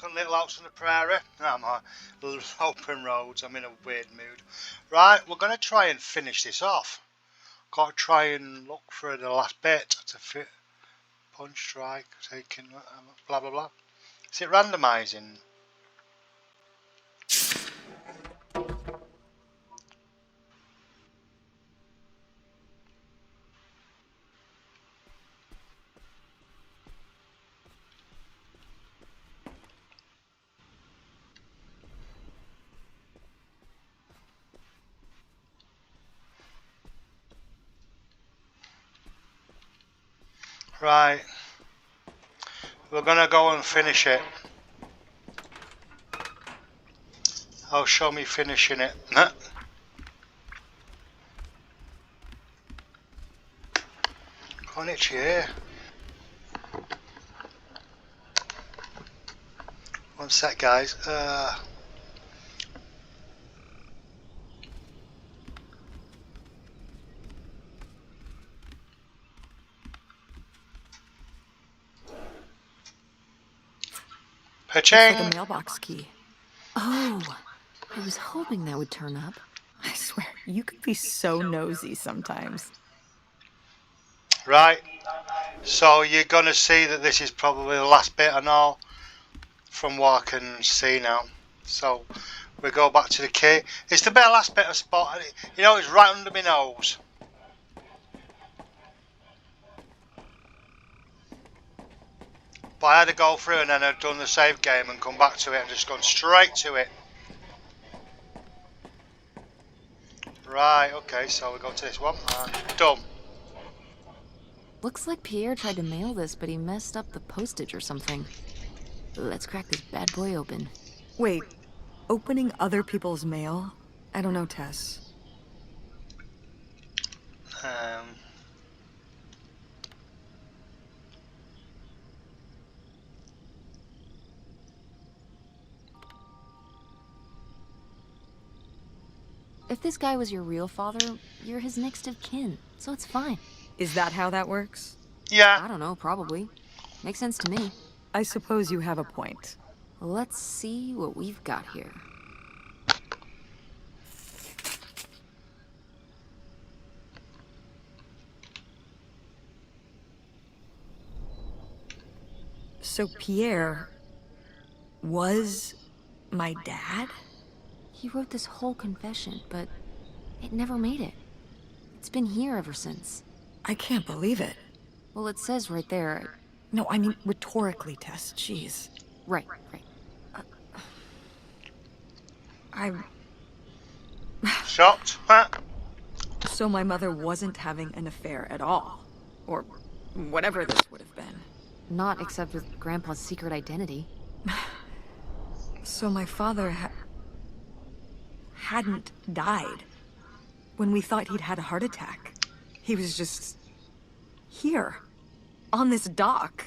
welcome little house on the prairie. I'm open roads. I'm in a weird mood. Right, we're going to try and finish this off. Got to try and look for the last bit to fit. Punch, strike, taking, blah blah blah. Is it randomising? Right, we're gonna go and finish it. Oh, show me finishing it. Go on, itchy here. One sec, guys. It's Paching! like a mailbox key. Oh, I was hoping that would turn up. I swear, you could be so nosy sometimes. Right, so you're gonna see that this is probably the last bit and all, from what I can see now. So we go back to the key. It's the last bit of spot. You know, it's right under my nose. But I had to go through and then I'd done the save game and come back to it and just gone straight to it. Right, okay, so we go to this one and done. Looks like Pierre tried to mail this, but he messed up the postage or something. Let's crack this bad boy open. Wait, opening other people's mail? I don't know, Tess. If this guy was your real father, you're his next of kin, so it's fine. Is that how that works? Yeah. I don't know, probably. Makes sense to me. I suppose you have a point. Let's see what we've got here. So Pierre was my dad? He wrote this whole confession, but it never made it. It's been here ever since. I can't believe it. Well, it says right there. No, I mean rhetorically, Tess. Jeez. Right. I'm... Shocked? Huh? So my mother wasn't having an affair at all. Or whatever this would have been. Not except with Grandpa's secret identity. So my father hadn't died. When we thought he'd had a heart attack. He was just... here. On this dock.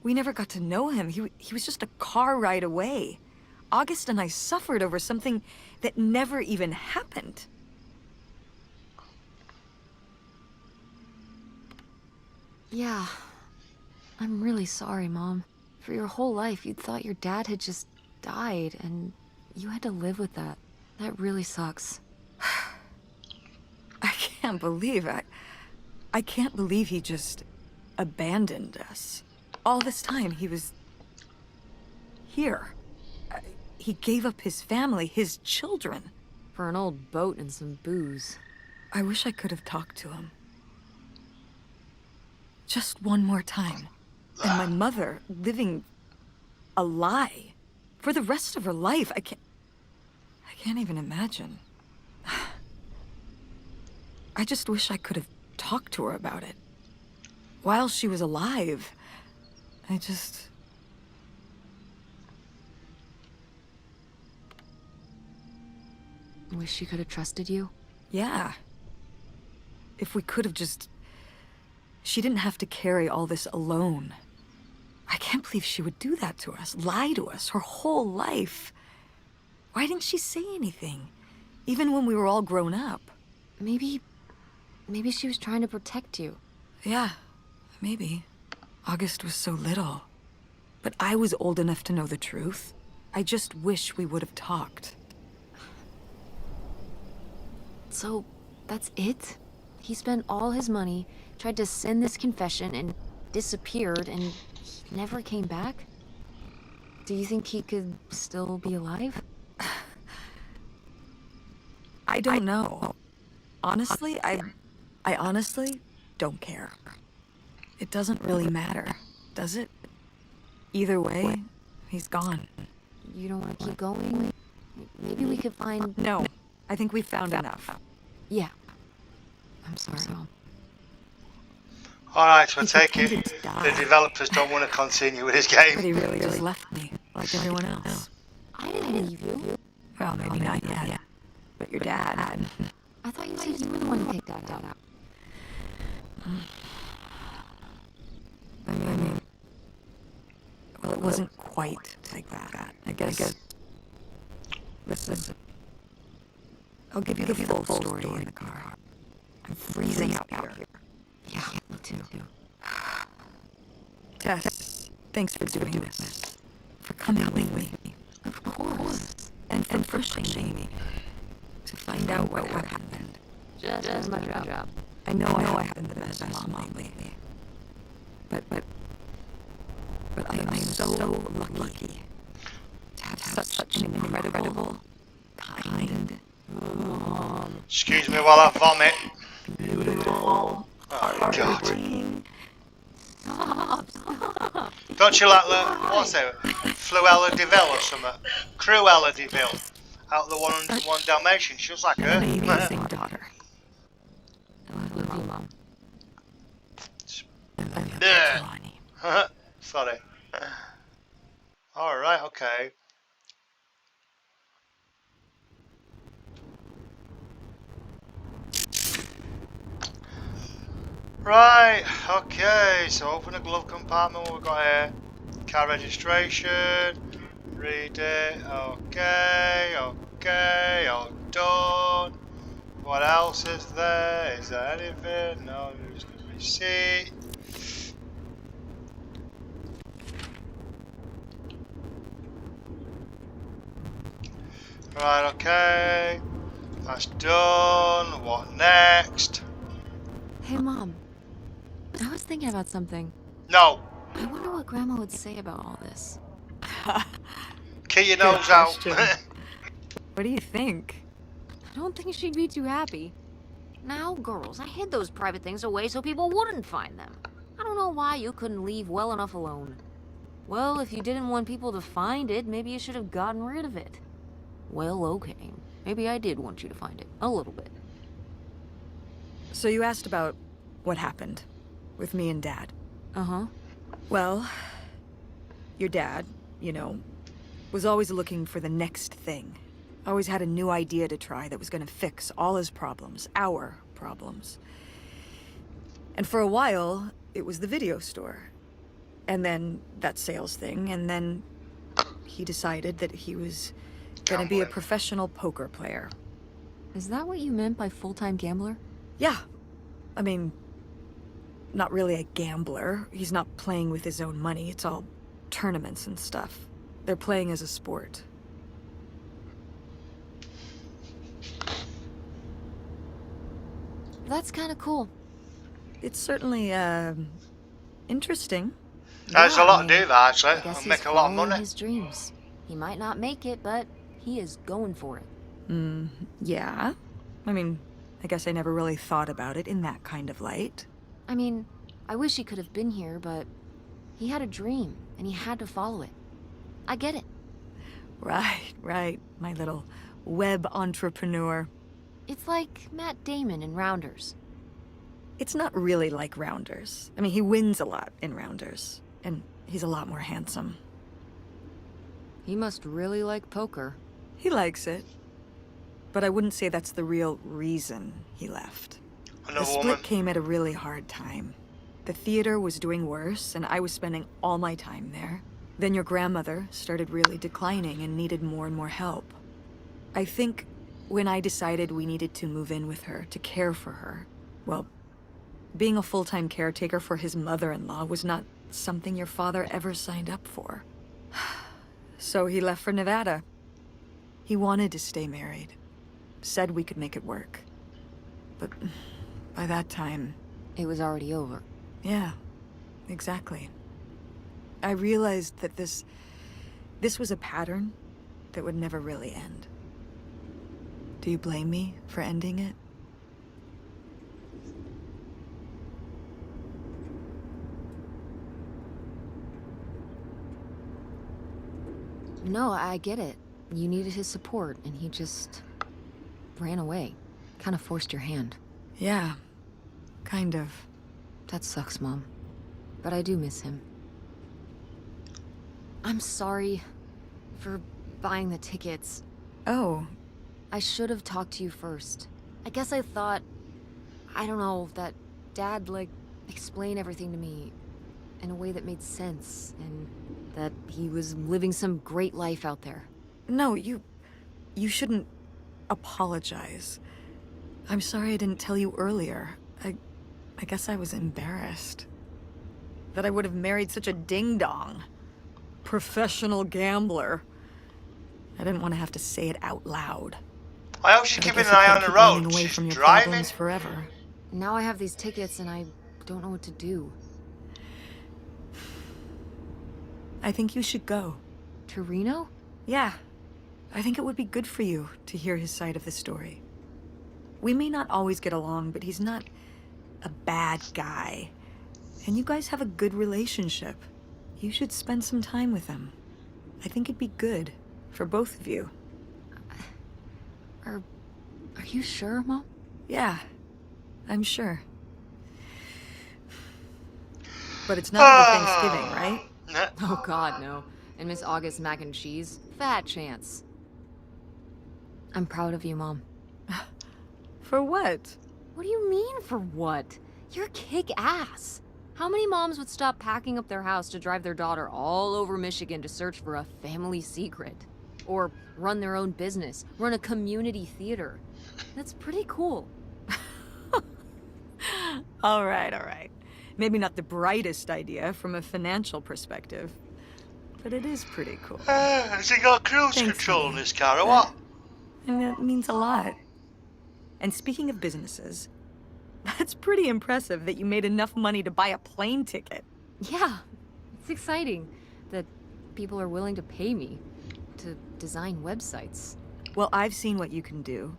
We never got to know him. He was just a car ride away. August and I suffered over something that never even happened. Yeah. I'm really sorry, Mom. For your whole life, you thought your dad had just died, and you had to live with that. That really sucks. I can't believe I can't believe he just abandoned us. All this time, he was here. He gave up his family, his children. For an old boat and some booze. I wish I could have talked to him. Just one more time. And my mother living a lie for the rest of her life. I can't even imagine. I just wish I could have talked to her about it. While she was alive. I just... Wish she could have trusted you? Yeah. If we could have just... She didn't have to carry all this alone. I can't believe she would do that to us, lie to us, her whole life. Why didn't she say anything? Even when we were all grown up. Maybe she was trying to protect you. Yeah, maybe. August was so little. But I was old enough to know the truth. I just wish we would have talked. So, that's it? He spent all his money, tried to send this confession, and disappeared, and he never came back? Do you think he could still be alive? I don't know. Honestly, I honestly don't care. It doesn't really matter, does it? Either way, he's gone. You don't want to keep going? Maybe we could find... No, I think we've found enough. Yeah. I'm sorry, Mom. Alright, so I He take it pretended to die. the developers don't want to continue with his But game. he really just left me, like everyone else. I didn't leave you. Well, maybe not yet. But your dad. I thought you said you were the one who picked that out. I mean, well, it wasn't quite like that. I guess. Listen, I'll give you the full story in the car. I'm freezing out here. Yeah, me too. Tess, thanks for doing this. For coming with me. Of course. And for pushing me to find out what happened. Just my job. I know I haven't been the best mom lately. But I am so lucky to have such an incredible, kind, Excuse me while I vomit. beautiful, Oh god. Stop. Don't you like the, what's it? Fluella DeVille or something? Cruella DeVille. Out of the one Dalmatian, she was like her. amazing daughter. I love you, Mom. Yeah. Sorry. Alright, okay. Right, okay, so open the glove compartment, what we got here? Car registration, read it, okay, all done. What else is there? Is there anything? No, there's the receipt. Right, okay, that's done. What next? Hey, Mom. I was thinking about something. No, I wonder what Grandma would say about all this. keep your nose out. What do you think? I don't think she'd be too happy. Now, girls, I hid those private things away so people wouldn't find them. I don't know why you couldn't leave well enough alone. Well, if you didn't want people to find it, maybe you should have gotten rid of it. Well, okay. Maybe I did want you to find it. A little bit. So you asked about what happened with me and Dad. Uh-huh. Well, your dad, you know, was always looking for the next thing. Always had a new idea to try that was gonna fix all his problems, our problems. And for a while, it was the video store. And then that sales thing, and then he decided that he was gonna be a professional poker player. Is that what you meant by full-time gambler? Yeah. I mean, not really a gambler. He's not playing with his own money. It's all tournaments and stuff. They're playing as a sport. That's kind of cool. It's certainly, interesting. There's a lot to do that actually. I guess I'll he's make a lot of following money. his dreams. He might not make it, but he is going for it. Yeah. I mean, I guess I never really thought about it in that kind of light. I mean, I wish he could have been here, but he had a dream, and he had to follow it. I get it. Right. My little web entrepreneur. It's like Matt Damon in Rounders. It's not really like Rounders. I mean, he wins a lot in Rounders. And he's a lot more handsome. He must really like poker. He likes it. But I wouldn't say that's the real reason he left. Another The split woman. came at a really hard time. The theater was doing worse, and I was spending all my time there. Then your grandmother started really declining and needed more and more help. I think when I decided we needed to move in with her to care for her, well, being a full-time caretaker for his mother-in-law was not something your father ever signed up for. So he left for Nevada. He wanted to stay married. Said we could make it work. But by that time... It was already over. Yeah, exactly. I realized that this was a pattern that would never really end. Do you blame me for ending it? No, I get it. You needed his support, and he just ran away. Kind of forced your hand. Yeah, kind of. That sucks, Mom. But I do miss him. I'm sorry for buying the tickets. Oh. I should have talked to you first. I guess I thought, I don't know, that Dad, like, explained everything to me in a way that made sense, and that he was living some great life out there. No, you shouldn't apologize. I'm sorry I didn't tell you earlier. I guess I was embarrassed. That I would have married such a ding-dong. Professional gambler. I didn't want to have to say it out loud. I hope she's But I keeping guess an you eye can't on the keep running road. away She's from your driving. problems forever. Now I have these tickets, and I don't know what to do. I think you should go. To Reno? Yeah. I think it would be good for you to hear his side of the story. We may not always get along, but he's not a bad guy. And you guys have a good relationship. You should spend some time with him. I think it'd be good for both of you. Are you sure, Mom? Yeah, I'm sure. But it's not for Thanksgiving, right? Oh God, no. And Miss August mac and cheese? Fat chance. I'm proud of you, Mom. For what? What do you mean, for what? You're kick-ass. How many moms would stop packing up their house to drive their daughter all over Michigan to search for a family secret? Or run their own business, run a community theater? That's pretty cool. All right. Maybe not the brightest idea from a financial perspective, but it is pretty cool. Has he got cruise Thanks, control honey. in this car or what? And that means a lot. And speaking of businesses, that's pretty impressive that you made enough money to buy a plane ticket. Yeah, it's exciting that people are willing to pay me to design websites. Well, I've seen what you can do,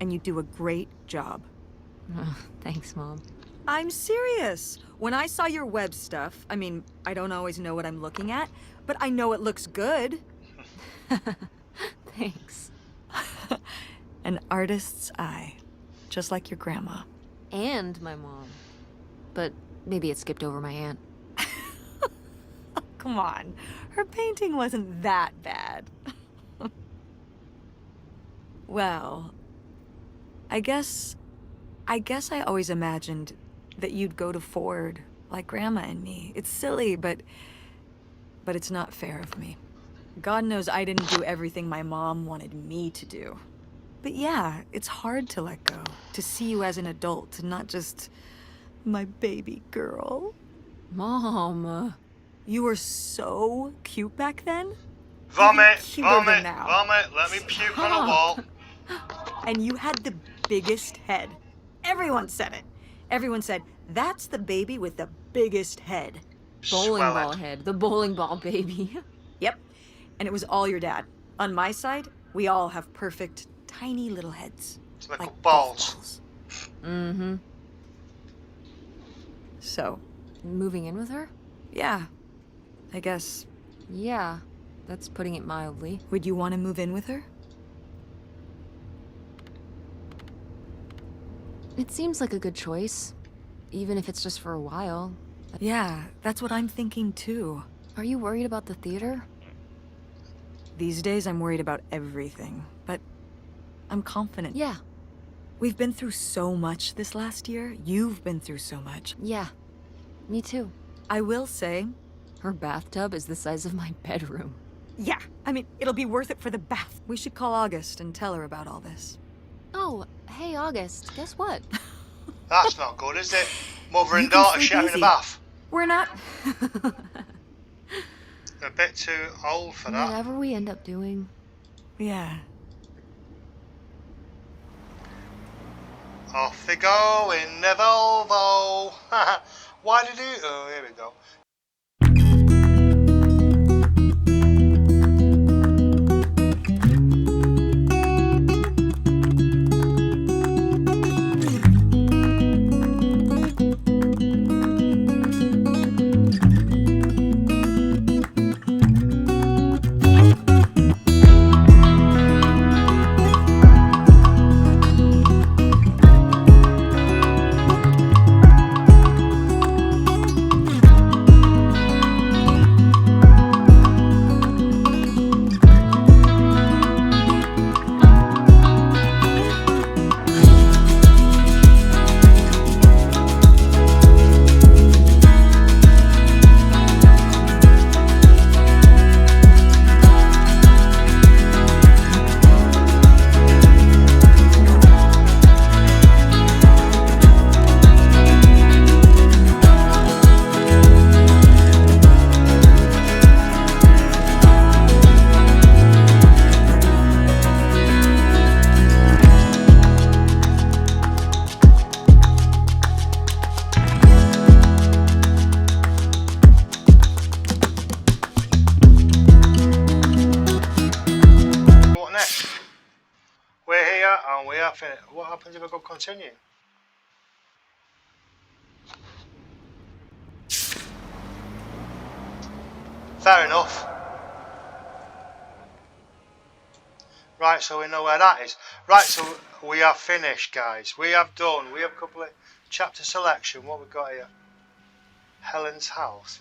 and you do a great job. Oh, thanks, Mom. I'm serious. When I saw your web stuff, I mean, I don't always know what I'm looking at, but I know it looks good. Thanks. An artist's eye, just like your grandma. And my mom. But maybe it skipped over my aunt. Come on, her painting wasn't that bad. Well, I guess I always imagined that you'd go to Ford like Grandma and me. It's silly, but it's not fair of me. God knows I didn't do everything my mom wanted me to do. But yeah, it's hard to let go, to see you as an adult and not just my baby girl. Mom. You were so cute back then. Vomit, Cuter than vomit, now. vomit, let me puke on a wall. And you had the biggest head. Everyone said it. Everyone said, that's the baby with the biggest head. Bowling Swell ball it. head. The bowling ball baby. Yep. And it was all your dad. On my side, we all have perfect, tiny little heads. It's like golf balls. Mm-hmm. So, Moving in with her? yeah. I guess, Yeah, that's putting it mildly. would you want to move in with her? It seems like a good choice. Even if it's just for a while. Yeah, that's what I'm thinking too. Are you worried about the theater? These days, I'm worried about everything, but I'm confident. Yeah. We've been through so much this last year. You've been through so much. Yeah. Me too. I will say, Her bathtub is the size of my bedroom. yeah, I mean, it'll be worth it for the bath. We should call August and tell her about all this. Oh, hey, August. Guess what? That's not good, is it? Mother You and can daughter sleep sharing a easy. bath. We're not... A bit too old for that. Whatever we end up doing. Yeah. Off they go in their Volvo. Why did he? Oh, here we go. We're here and we are finished. What happens if I go continue? Fair enough. Right, so we know where that is. Right, so we are finished, guys. We have done. We have complete chapter selection. What we got here? Helen's house.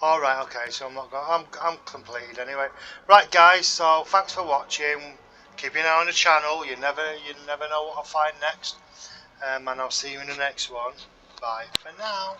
All right, okay. So I'm not going. I'm completed anyway. Right, guys. So thanks for watching. Keep an eye on the channel. You never know what I'll find next. And I'll see you in the next one. Bye for now.